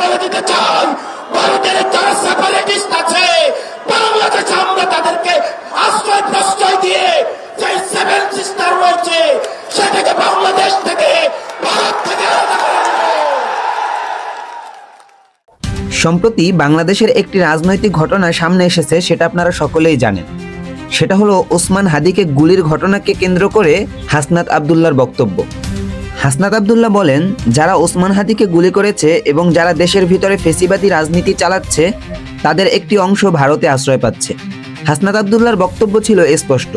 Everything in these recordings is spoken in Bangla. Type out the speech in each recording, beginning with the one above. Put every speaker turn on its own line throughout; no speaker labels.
বলে দিতে চাই, ভারতের যারা সেপারেটিস্ট আছে বাংলাদেশে আমরা তাদেরকে আশ্রয় প্রশ্রয় দিয়ে যে সেভেন সিস্টার রয়েছে সেটাকে বাংলাদেশ থেকে, ভারত থেকে আলাদা করে দেব।
সম্প্রতি বাংলাদেশের একটি রাজনৈতিক ঘটনা সামনে এসেছে, সেটা আপনারা সকলেই জানেন। সেটা হলো ওসমান হাদিকে গুলির ঘটনাকে কেন্দ্র করে হাসনাত আব্দুল্লাহর বক্তব্য। হাসনাত আব্দুল্লাহ বলেন, যারা ওসমান হাদিকে গুলি করেছে এবং যারা দেশের ভিতরে ফেসিবাদী রাজনীতি চালাচ্ছে তাদের একটি অংশ ভারতে আশ্রয় পাচ্ছে। হাসনাত আব্দুল্লাহর বক্তব্য ছিল স্পষ্ট,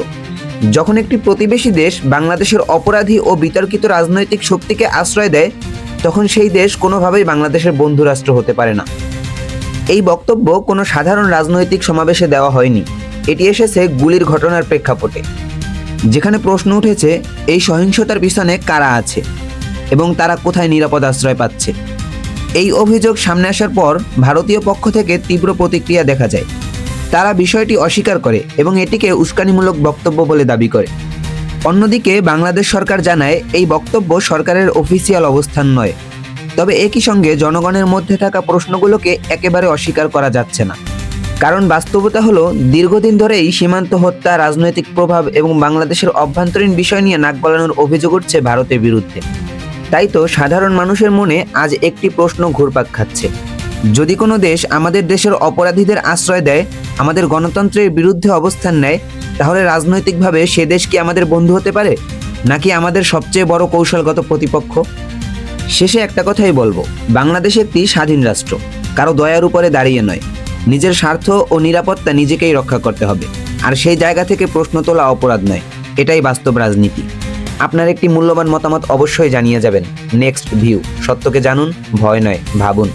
যখন একটি প্রতিবেশী দেশ বাংলাদেশের অপরাধী ও বিতর্কিত রাজনৈতিক শক্তিকে আশ্রয় দেয় তখন সেই দেশ কোনোভাবেই বাংলাদেশের বন্ধু রাষ্ট্র হতে পারে না। এই বক্তব্য কোনো সাধারণ রাজনৈতিক সমাবেশে দেওয়া হয়নি, এটি এসেছে গুলির ঘটনার প্রেক্ষাপটে, যেখানে প্রশ্ন উঠেছে এই সহিংসতার পিছনে কারা আছে এবং তারা কোথায় নিরাপদ আশ্রয় পাচ্ছে। এই অভিযোগ সামনে আসার পর ভারতীয় পক্ষ থেকে তীব্র প্রতিক্রিয়া দেখা যায়। তারা বিষয়টি অস্বীকার করে এবং এটিকে উস্কানিমূলক বক্তব্য বলে দাবি করে। অন্যদিকে বাংলাদেশ সরকার জানায় এই বক্তব্য সরকারের অফিসিয়াল অবস্থান নয়, তবে একই সঙ্গে জনগণের মধ্যে থাকা প্রশ্নগুলোকে একেবারে অস্বীকার করা যাচ্ছে না। কারণ বাস্তবতা হলো, দীর্ঘদিন ধরেই সীমান্ত হত্যা, রাজনৈতিক প্রভাব এবং বাংলাদেশের অভ্যন্তরীণ বিষয় নিয়ে নাক গলানোর অভিযোগ উঠছে ভারতের বিরুদ্ধে। তাই তো সাধারণ মানুষের মনে আজ একটি প্রশ্ন ঘুরপাক খাচ্ছে, যদি কোনো দেশ আমাদের দেশের অপরাধীদের আশ্রয় দেয়, আমাদের গণতন্ত্রের বিরুদ্ধে অবস্থান নেয়, তাহলে রাজনৈতিকভাবে সে দেশ কি আমাদের বন্ধু হতে পারে, নাকি আমাদের সবচেয়ে বড় কৌশলগত প্রতিপক্ষ? শেষে একটা কথাই বলবো, বাংলাদেশ একটি স্বাধীন রাষ্ট্র, কারো দয়ার উপরে দাঁড়িয়ে নয়। নিজের স্বার্থ ও নিরাপত্তা নিজেকেই রক্ষা করতে হবে, আর সেই জায়গা থেকে প্রশ্ন তোলা অপরাধ নয়। এটাই বাস্তব রাজনীতি। আপনার একটি মূল্যবান মতামত অবশ্যই জানিয়ে যাবেন। নেক্সট ভিউ, সত্যকে জানুন, ভয় নয়, ভাবুন।